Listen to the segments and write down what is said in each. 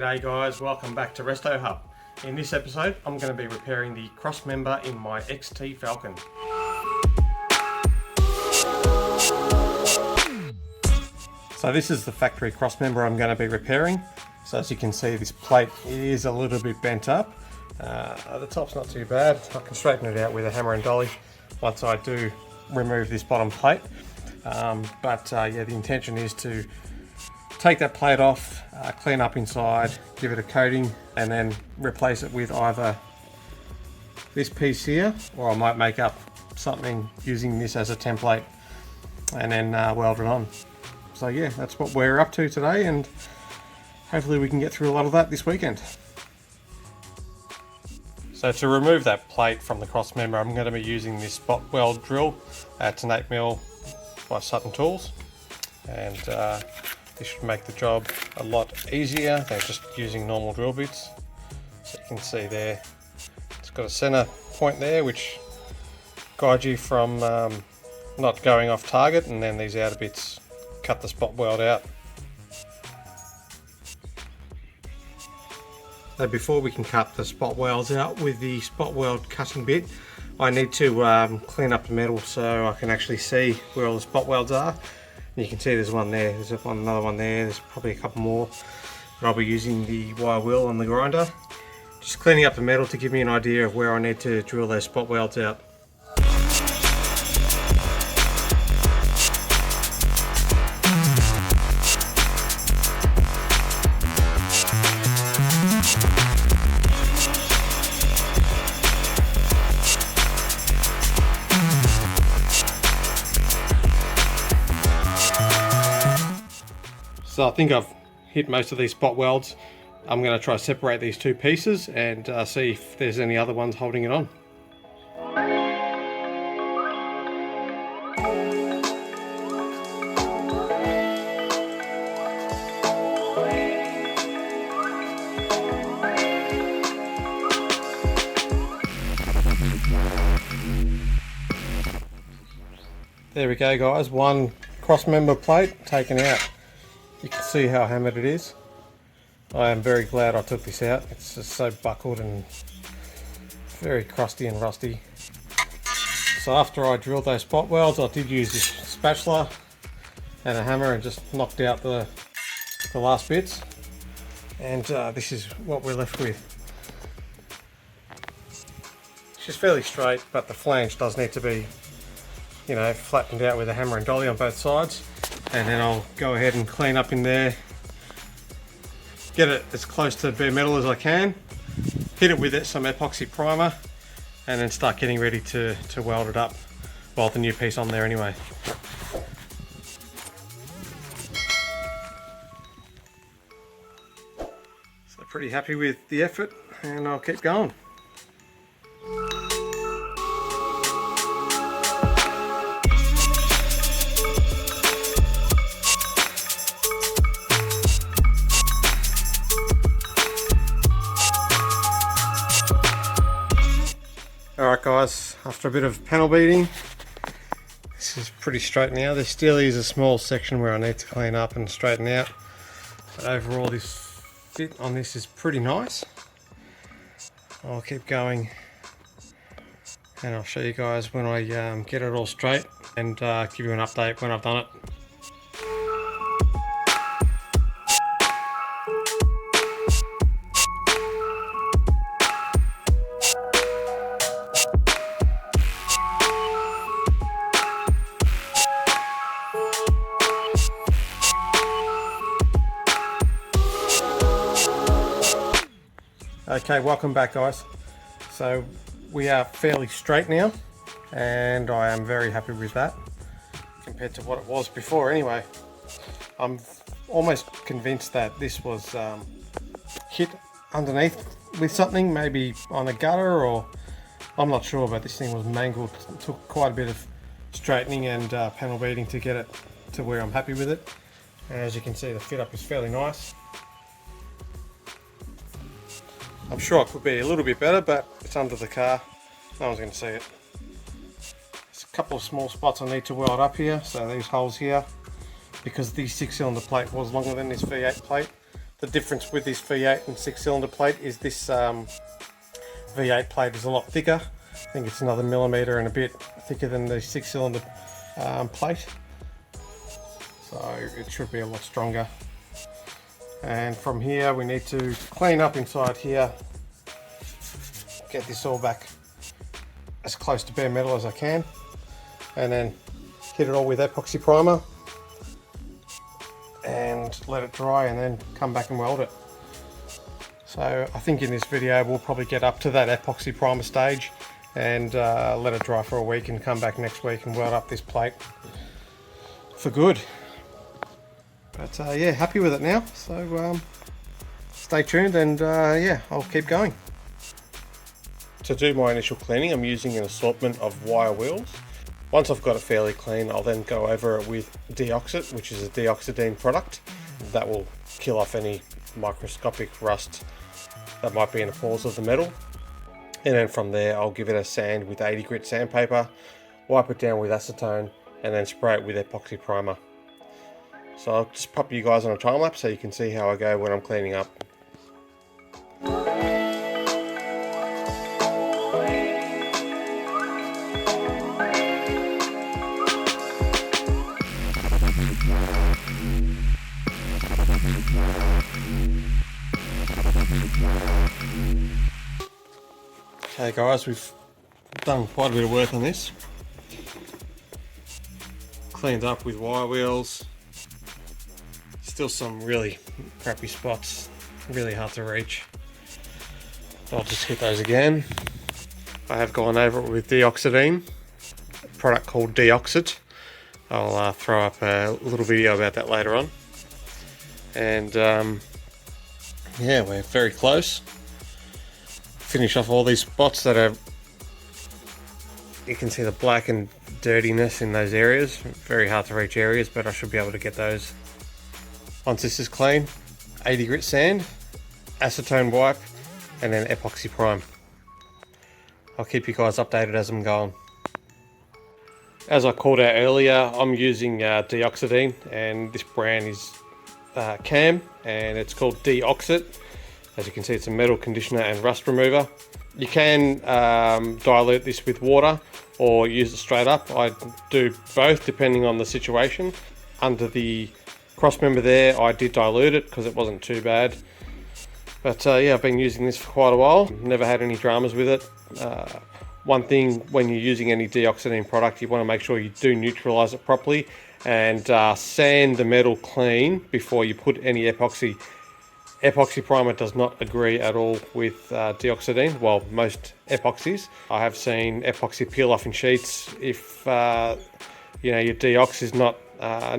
G'day guys, welcome back to RestoHub. In this episode I'm going to be repairing the crossmember in my XT Falcon. So this is the factory crossmember I'm going to be repairing. So as you can see, this plate is a little bit bent up. The top's not too bad. I can straighten it out with a hammer and dolly once I do remove this bottom plate. Yeah, the intention is to take that plate off, clean up inside, give it a coating, and then replace it with either this piece here, or I might make up something using this as a template and then weld it on. So yeah, that's what we're up to today, and hopefully we can get through a lot of that this weekend. So to remove that plate from the crossmember, I'm going to be using this spot weld drill at an 8mm by Sutton tools, and this should make the job a lot easier than just using normal drill bits. So you can see there, it's got a center point there which guides you from not going off target, and then these outer bits cut the spot weld out. So before we can cut the spot welds out with the spot weld cutting bit, I need to clean up the metal so I can actually see where all the spot welds are. And you can see there's one there, there's another one there, there's probably a couple more. And I'll be using the wire wheel on the grinder, just cleaning up the metal to give me an idea of where I need to drill those spot welds out. So I think I've hit most of these spot welds. I'm going to try to separate these two pieces and see if there's any other ones holding it on. There we go guys, one crossmember plate taken out. You can see how hammered it is. I am very glad I took this out. It's just so buckled and very crusty and rusty. So after I drilled those spot welds, I did use this spatula and a hammer and just knocked out the last bits. And this is what we're left with. It's just fairly straight, but the flange does need to be, you know, flattened out with a hammer and dolly on both sides. And then I'll go ahead and clean up in there, get it as close to bare metal as I can, hit it with some epoxy primer, and then start getting ready to weld it up. Well, the new piece on there anyway. So pretty happy with the effort, and I'll keep going. Alright guys, after a bit of panel beating, this is pretty straight now. There still is a small section where I need to clean up and straighten out, but overall this fit on this is pretty nice. I'll keep going and I'll show you guys when I get it all straight, and give you an update when I've done it. Okay, welcome back guys. So we are fairly straight now, and I am very happy with that compared to what it was before anyway. I'm almost convinced that this was hit underneath with something, maybe on a gutter, or I'm not sure, but this thing was mangled. It took quite a bit of straightening and panel beating to get it to where I'm happy with it. And as you can see, the fit up is fairly nice. I'm sure it could be a little bit better, but it's under the car. No one's going to see it. There's a couple of small spots I need to weld up here. So these holes here, because the 6-cylinder plate was longer than this V8 plate, The difference with this V8 and 6-cylinder plate is this V8 plate is a lot thicker. I think it's another millimetre and a bit thicker than the 6-cylinder plate, so it should be a lot stronger. And from here we need to clean up inside here, get this all back as close to bare metal as I can, and then hit it all with epoxy primer and let it dry, and then come back and weld it. So I think in this video we'll probably get up to that epoxy primer stage and let it dry for a week and come back next week and weld up this plate for good. But yeah, happy with it now, so stay tuned, and yeah, I'll keep going. To do my initial cleaning, I'm using an assortment of wire wheels. Once I've got it fairly clean, I'll then go over it with DE.OX.IT, which is a DE.OX.IT product that will kill off any microscopic rust that might be in the pores of the metal. And then from there, I'll give it a sand with 80 grit sandpaper, wipe it down with acetone, and then spray it with epoxy primer. So I'll just pop you guys on a time lapse so you can see how I go when I'm cleaning up. Okay guys, we've done quite a bit of work on this. Cleaned up with wire wheels. Still some really crappy spots, really hard to reach. I'll just hit those again. I have gone over it with DE.OX.IT, a product called DE.OX.IT. I'll throw up a little video about that later on. And yeah, we're very close. Finish off all these spots that are, you can see the black and dirtiness in those areas, very hard to reach areas, but I should be able to get those. Once this is clean, 80 grit sand, acetone wipe, and then epoxy prime. I'll keep you guys updated as I'm going. As I called out earlier, I'm using DE.OX.IT, and this brand is CAM, and it's called DE.OX.IT. As you can see, it's a metal conditioner and rust remover. You can dilute this with water or use it straight up. I do both depending on the situation. Under the Crossmember there, I did dilute it because it wasn't too bad. But yeah, I've been using this for quite a while. Never had any dramas with it. One thing when you're using any DE.OX.IT product, you want to make sure you do neutralize it properly and sand the metal clean before you put any epoxy. Epoxy primer does not agree at all with DE.OX.IT, well, most epoxies. I have seen epoxy peel off in sheets if you know, your DE.OX is not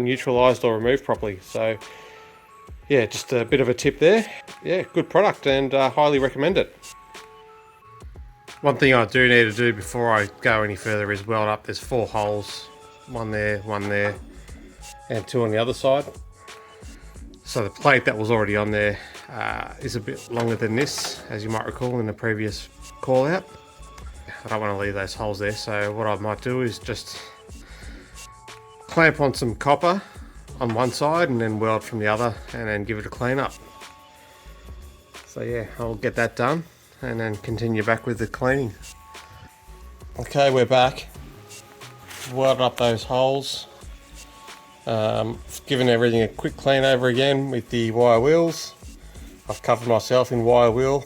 neutralized or removed properly. So yeah, just a bit of a tip there. Yeah, good product, and highly recommend it. One thing I do need to do before I go any further is weld up. There's 4 holes, one there, and 2 on the other side. So the plate that was already on there is a bit longer than this, as you might recall in the previous call out. I don't want to leave those holes there, so what I might do is just clamp on some copper on one side and then weld from the other, and then give it a clean up. So yeah, I'll get that done and then continue back with the cleaning. Okay, we're back. Welded up those holes. Given everything a quick clean over again with the wire wheels. I've covered myself in wire wheel,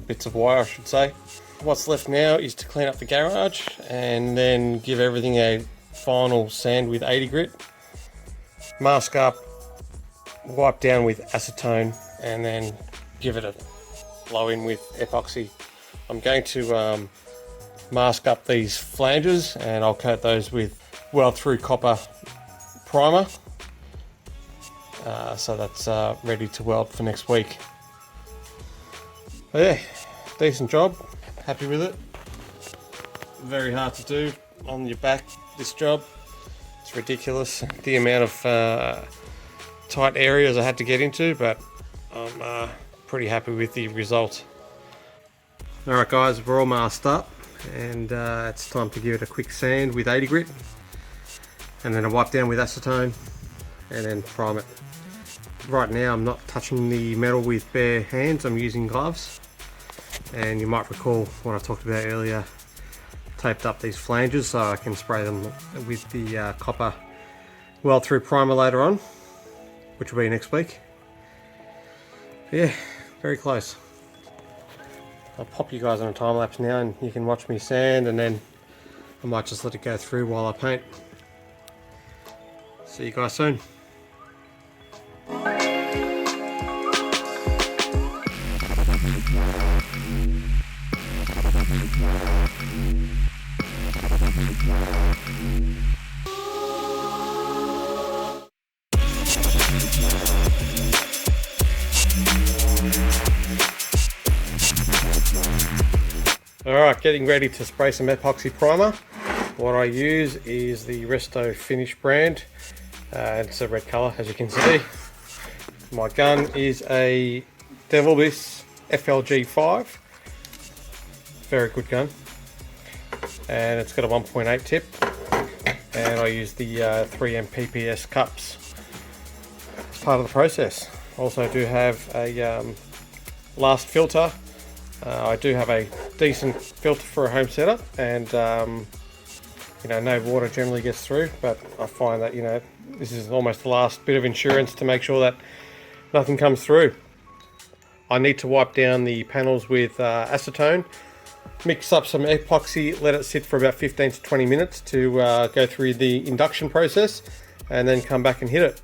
bits of wire I should say. What's left now is to clean up the garage and then give everything a final sand with 80 grit. Mask up, wipe down with acetone, and then give it a blow in with epoxy. I'm going to mask up these flanges, and I'll coat those with weld through copper primer, so that's ready to weld for next week. But yeah, decent job, happy with it. Very hard to do on your back, this job. It's ridiculous the amount of tight areas I had to get into, but I'm pretty happy with the result. Alright guys, we're all masked up, and it's time to give it a quick sand with 80 grit, and then a wipe down with acetone, and then prime it. right now I'm not touching the metal with bare hands, I'm using gloves. And you might recall what I talked about earlier, taped up these flanges so I can spray them with the copper weld through primer later on, which will be next week. But yeah, very close. I'll pop you guys on a time lapse now and you can watch me sand, and then I might just let it go through while I paint. See you guys soon. Alright, getting ready to spray some epoxy primer. What I use is the RestoFinish brand. It's a red colour, as you can see. My gun is a Devil Bliss FLG5. Very good gun. And it's got a 1.8 tip. And I use the 3M PPS cups as part of the process. Also do have a last filter. I do have a decent filter for a home setup, and you know, no water generally gets through, but I find that, you know, this is almost the last bit of insurance to make sure that nothing comes through. I need to wipe down the panels with acetone, mix up some epoxy, let it sit for about 15 to 20 minutes to go through the induction process, and then come back and hit it.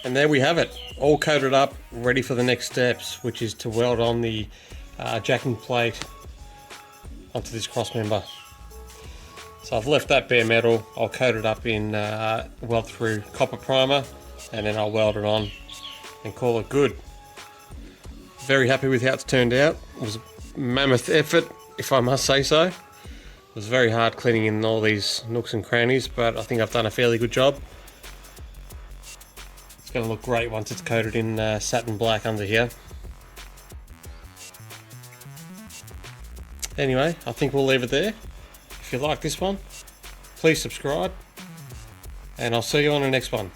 And there we have it, all coated up, ready for the next steps, which is to weld on the jacking plate onto this crossmember. So I've left that bare metal, I'll coat it up in weld through copper primer, and then I'll weld it on and call it good. Very happy with how it's turned out. It was a mammoth effort, if I must say so. It was very hard cleaning in all these nooks and crannies, but I think I've done a fairly good job. It's going to look great once it's coated in satin black under here. Anyway, I think we'll leave it there. If you like this one, please subscribe, and I'll see you on the next one.